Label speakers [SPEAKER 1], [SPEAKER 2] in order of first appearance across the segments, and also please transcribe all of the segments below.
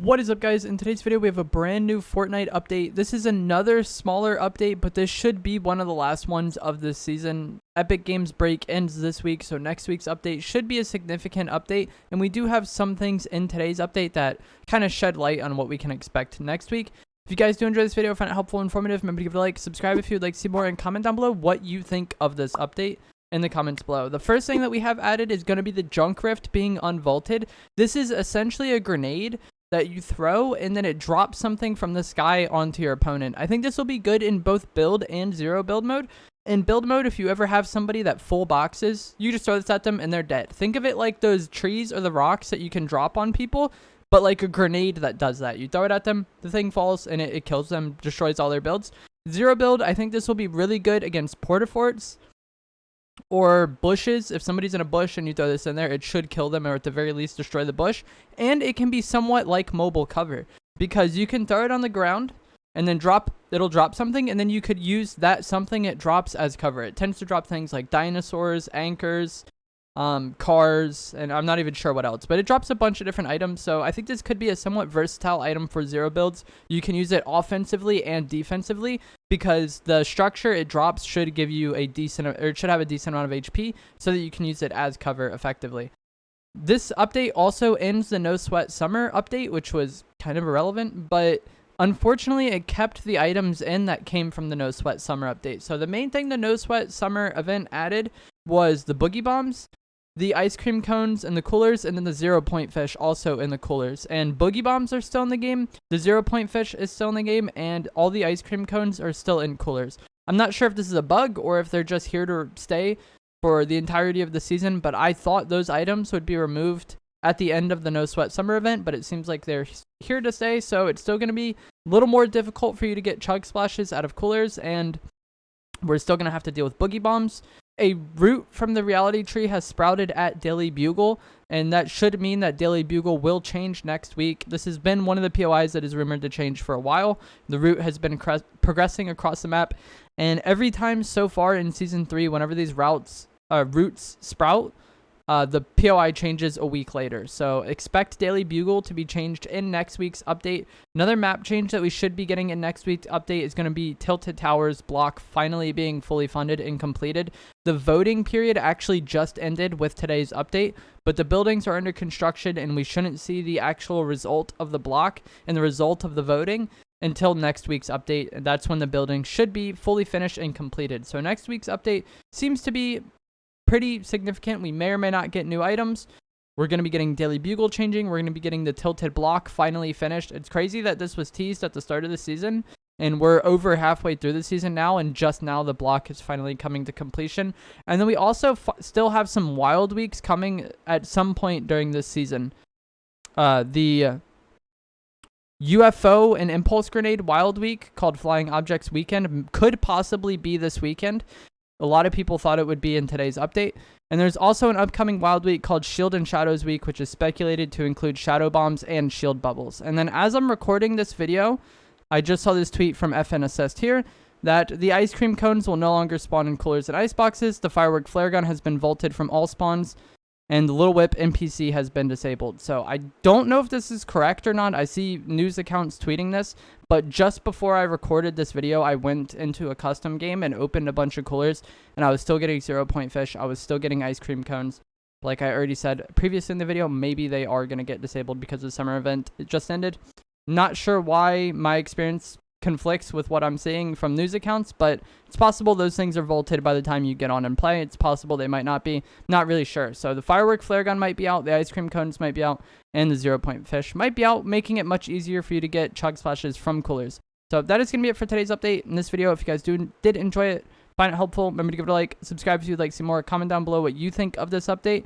[SPEAKER 1] What is up, guys? In today's video we have a brand new Fortnite update. This is another smaller update, but this should be one of the last ones of this season. Epic Games break ends this week, so next week's update should be a significant update, and we do have some things in today's update that kind of shed light on what we can expect next week. If you guys do enjoy this video, find it helpful and informative, remember to give it a like, subscribe if you would like to see more, and comment down below what you think of this update in the comments below. The first thing that we have added is going to be the junk rift being unvaulted. This is essentially a grenade that you throw and then it drops something from the sky onto your opponent. I think this will be good in both build and zero build mode. In build mode, if you ever have somebody that full boxes, you just throw this at them and they're dead. Think of it like those trees or the rocks that you can drop on people, but like a grenade that does that. You throw it at them, the thing falls, and it kills them, destroys all their builds. Zero build, I think this will be really good against portaforts or bushes. If somebody's in a bush and you throw this in there, it should kill them, or at the very least destroy the bush. And it can be somewhat like mobile cover, because you can throw it on the ground and then it'll drop something, and then you could use that something it drops as cover. It tends to drop things like dinosaurs, anchors, cars, and I'm not even sure what else, but it drops a bunch of different items. So I think this could be a somewhat versatile item for zero builds. You can use it offensively and defensively, because the structure it drops should give you a decent, or it should have a decent amount of HP, so that you can use it as cover effectively. This update also ends the No Sweat Summer update, which was kind of irrelevant, but unfortunately it kept the items in that came from the No Sweat Summer update. So the main thing the No Sweat Summer event added was the boogie bombs, the ice cream cones, and the coolers, and then the 0 point fish also in the coolers. And boogie bombs are still in the game, the 0 point fish is still in the game, and all the ice cream cones are still in coolers. I'm not sure if this is a bug or if they're just here to stay for the entirety of the season, but I thought those items would be removed at the end of the No Sweat Summer event, but it seems like they're here to stay, so it's still going to be a little more difficult for you to get chug splashes out of coolers, and we're still going to have to deal with boogie bombs. A root from the reality tree has sprouted at Daily Bugle, and that should mean that Daily Bugle will change next week. This has been one of the POIs that is rumored to change for a while. The root has been progressing across the map, and every time so far in Season 3, whenever these roots sprout, the POI changes a week later. So expect Daily Bugle to be changed in next week's update. Another map change that we should be getting in next week's update is going to be Tilted Towers block finally being fully funded and completed. The voting period actually just ended with today's update, but the buildings are under construction and we shouldn't see the actual result of the block and the result of the voting until next week's update. And that's when the building should be fully finished and completed. So next week's update seems to be pretty significant. We may or may not get new items. We're going to be getting Daily Bugle changing. We're going to be getting the Tilted block finally finished. It's crazy that this was teased at the start of the season, and we're over halfway through the season now, and just now the block is finally coming to completion. And then we also still have some wild weeks coming at some point during this season. The UFO and Impulse Grenade Wild Week, called Flying Objects Weekend, could possibly be this weekend. A lot of people thought it would be in today's update. And there's also an upcoming Wild Week called Shield and Shadows Week, which is speculated to include shadow bombs and shield bubbles. And then as I'm recording this video, I just saw this tweet from FN Assist here that the ice cream cones will no longer spawn in coolers and ice boxes. The firework flare gun has been vaulted from all spawns, and the Little Whip NPC has been disabled. So I don't know if this is correct or not. I see news accounts tweeting this, but just before I recorded this video, I went into a custom game and opened a bunch of coolers, and I was still getting 0 point fish. I was still getting ice cream cones. Like I already said previously in the video, maybe they are going to get disabled because the summer event just ended. Not sure why my experience conflicts with what I'm seeing from news accounts, but it's possible those things are vaulted by the time you get on and play. It's possible they might not be. Not really sure. So the firework flare gun might be out, the ice cream cones might be out, and the 0 point fish might be out, making it much easier for you to get chug splashes from coolers. So that is going to be it for today's update in this video. If you guys did enjoy it, find it helpful, remember to give it a like, subscribe if you'd like to see more, comment down below what you think of this update.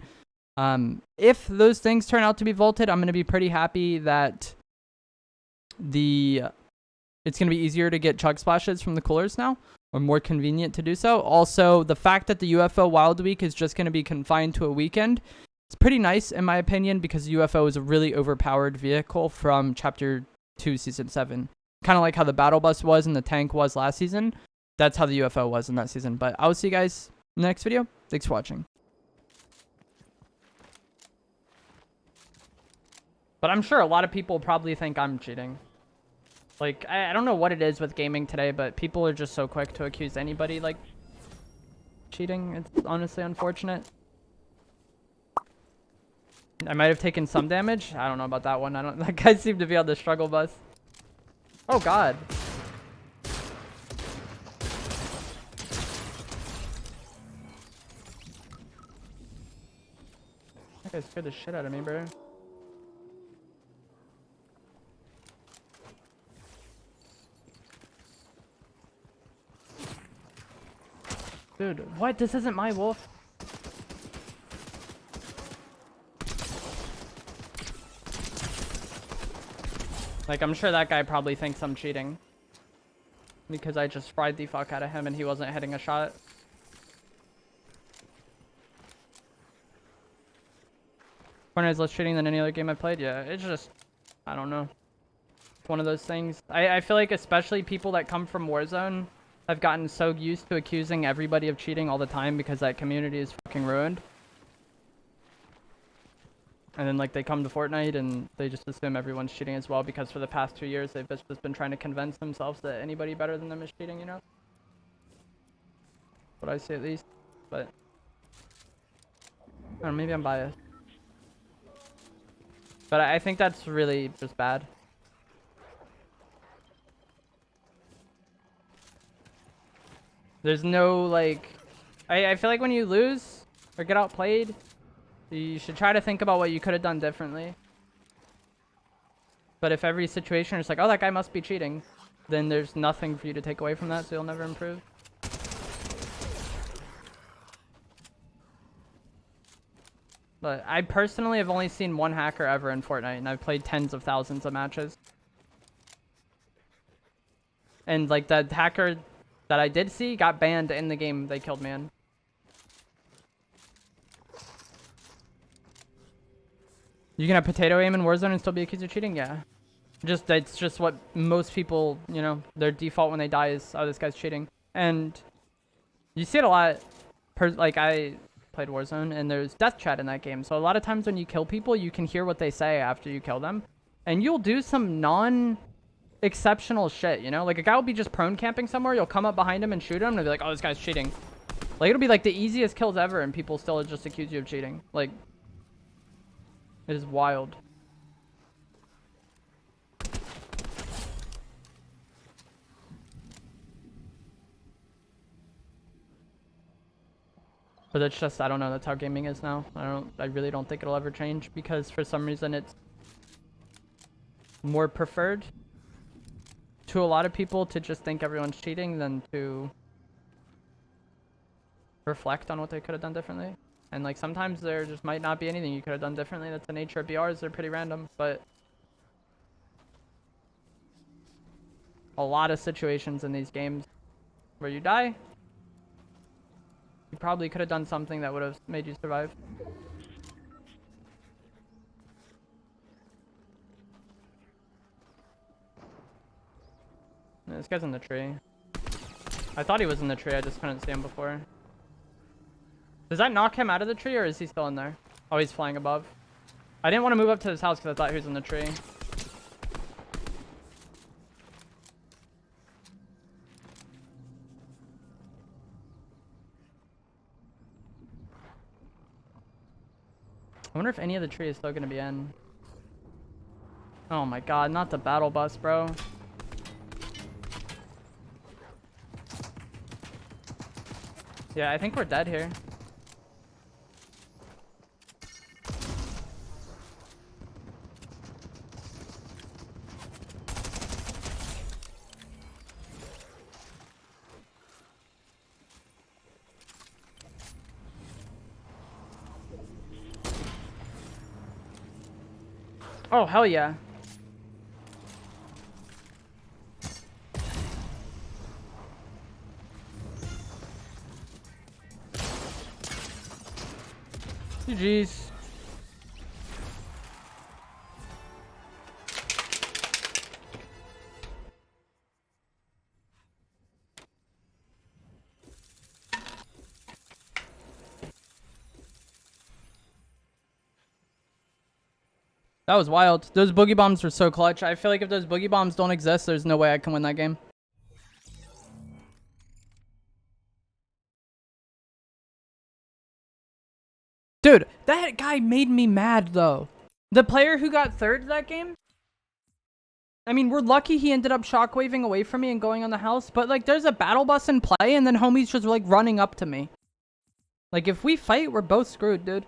[SPEAKER 1] If those things turn out to be vaulted, I'm going to be pretty happy that it's going to be easier to get chug splashes from the coolers now, or more convenient to do so. Also, the fact that the UFO Wild Week is just going to be confined to a weekend, it's pretty nice in my opinion, because UFO is a really overpowered vehicle from Chapter 2, Season 7. Kind of like how the Battle Bus was and the tank was last season. That's how the UFO was in that season. But I will see you guys in the next video. Thanks for watching. But I'm sure a lot of people probably think I'm cheating. Like, I don't know what it is with gaming today, but people are just so quick to accuse anybody, like, cheating. It's honestly unfortunate. I might have taken some damage. I don't know about that one. That guy seemed to be on the struggle bus. Oh, God. That guy scared the shit out of me, bro. Dude, what? This isn't my wolf. Like, I'm sure that guy probably thinks I'm cheating. Because I just fried the fuck out of him and he wasn't hitting a shot. Fortnite is less cheating than any other game I've played? Yeah, it's just... I don't know. It's one of those things. I feel like especially people that come from Warzone have gotten so used to accusing everybody of cheating all the time because that community is fucking ruined. And then, like, they come to Fortnite and they just assume everyone's cheating as well because for the past 2 years they've just been trying to convince themselves that anybody better than them is cheating, you know? What I say at least. But... I don't know, maybe I'm biased. But I think that's really just bad. There's no, like... I feel like when you lose or get outplayed, you should try to think about what you could have done differently. But if every situation is like, oh, that guy must be cheating, then there's nothing for you to take away from that, so you'll never improve. But I personally have only seen one hacker ever in Fortnite, and I've played tens of thousands of matches. And, like, the hacker that I did see got banned in the game they killed me in. You can have potato aim in Warzone and still be accused of cheating? Yeah. It's just what most people, you know, their default when they die is, oh, this guy's cheating. And you see it a lot. Like, I played Warzone, and there's death chat in that game. So a lot of times when you kill people, you can hear what they say after you kill them. And you'll do some non-exceptional shit, you know? Like, a guy will be just prone camping somewhere. You'll come up behind him and shoot him, and they'll be like, oh, this guy's cheating. Like, it'll be, like, the easiest kills ever, and people still just accuse you of cheating. Like... It is wild. But it's just, I don't know, that's how gaming is now. I really don't think it'll ever change because for some reason it's more preferred to a lot of people to just think everyone's cheating than to reflect on what they could have done differently. And, like, sometimes there just might not be anything you could have done differently. That's the nature of BRs. They're pretty random. But a lot of situations in these games where you die, you probably could have done something that would have made you survive. Yeah, this guy's in the tree. I thought he was in the tree. I just couldn't see him before. Does that knock him out of the tree, or is he still in there? Oh, he's flying above. I didn't want to move up to his house because I thought he was in the tree. I wonder if any of the tree is still going to be in. Oh my god, not the battle bus, bro. Yeah, I think we're dead here. Oh, hell yeah. GG's. That was wild. Those boogie bombs were so clutch. I feel like if those boogie bombs don't exist, there's no way I can win that game. Dude, that guy made me mad, though. The player who got third that game? I mean, we're lucky he ended up shockwaving away from me and going on the house, but, like, there's a battle bus in play, and then homie's just, like, running up to me. Like, if we fight, we're both screwed, dude.